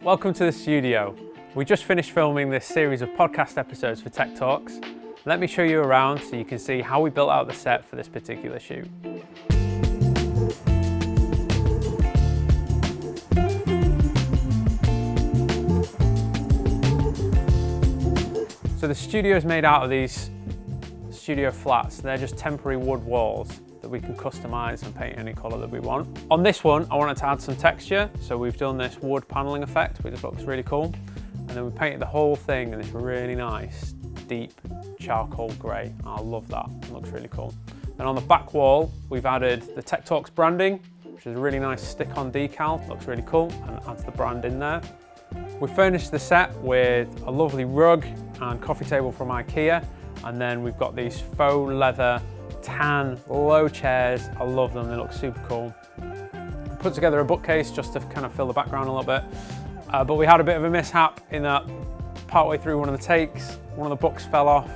Welcome to the studio. We just finished filming this series of podcast episodes for Tech Talks. Let me show you around so you can see how we built out the set for this particular shoot. So the studio is made out of these studio flats. They're just temporary wood walls that we can customize and paint any color that we want. On this one, I wanted to add some texture, so we've done this wood paneling effect, which looks really cool. And then we painted the whole thing in this really nice, deep charcoal grey. I love that, it looks really cool. Then on the back wall, we've added the Tech Talks branding, which is a really nice stick-on decal, looks really cool, and adds the brand in there. We furnished the set with a lovely rug and coffee table from IKEA, and then we've got these faux leather tan low chairs. I love them, they look super cool. Put together a bookcase just to kind of fill the background a little bit, but we had a bit of a mishap in that partway through one of the takes, one of the books fell off,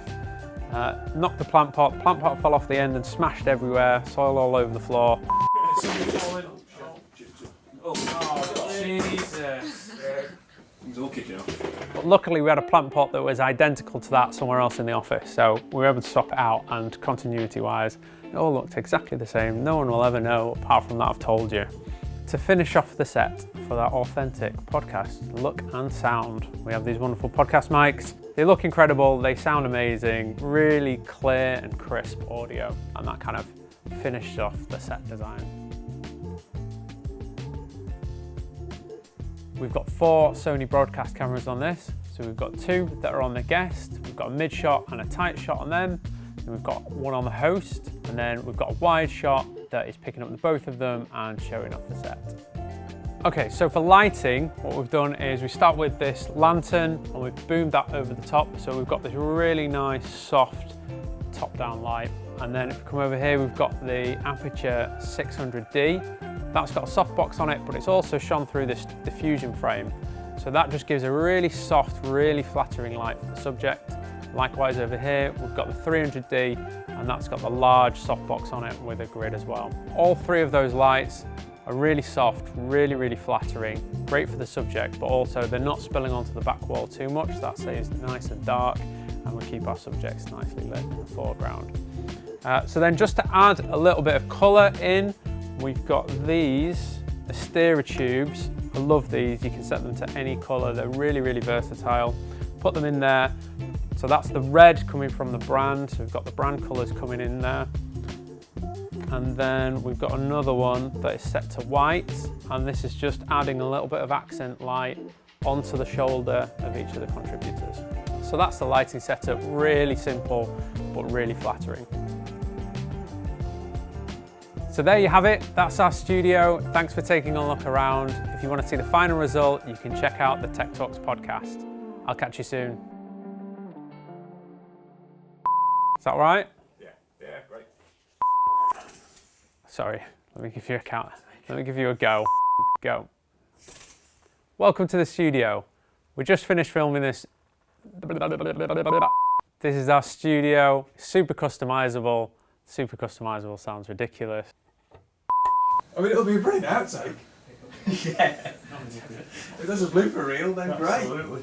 knocked the plant pot fell off the end and smashed everywhere, soil all over the floor. Oh, Jesus. It's all kicking off. But luckily we had a plant pot that was identical to that somewhere else in the office, so we were able to swap it out, and continuity wise it all looked exactly the same. No one will ever know apart from that I've told you. To finish off the set for that authentic podcast look and sound, we have these wonderful podcast mics. They look incredible, they sound amazing, really clear and crisp audio, and that kind of finished off the set design. We've got 4 Sony broadcast cameras on this. So we've got 2 that are on the guest, we've got a mid shot and a tight shot on them, and we've got one on the host, and then we've got a wide shot that is picking up the both of them and showing off the set. Okay, so for lighting, what we've done is we start with this lantern and we've boomed that over the top. So we've got this really nice, soft top-down light. And then if we come over here, we've got the Aperture 600D. That's got a softbox on it, but it's also shone through this diffusion frame. So that just gives a really soft, really flattering light for the subject. Likewise over here, we've got the 300D, and that's got the large softbox on it with a grid as well. All 3 of those lights are really soft, really flattering, great for the subject, but also they're not spilling onto the back wall too much. That stays nice and dark, and we keep our subjects nicely lit in the foreground. So then just to add a little bit of colour in, we've got these Astera tubes. I love these, you can set them to any colour, they're really versatile. Put them in there, so that's the red coming from the brand, so we've got the brand colours coming in there. And then we've got another one that is set to white, and this is just adding a little bit of accent light onto the shoulder of each of the contributors. So that's the lighting setup, really simple, but really flattering. So there you have it, that's our studio. Thanks for taking a look around. If you want to see the final result, you can check out the Tech Talks podcast. I'll catch you soon. Is that all right? Yeah, great. Sorry, let me give you a count. Let me give you a go. Go. Welcome to the studio. We just finished filming this. This is our studio, super customizable. Super customizable sounds ridiculous. I mean, it'll be a brilliant outtake. Yeah. If there's a blooper reel, then great. Absolutely.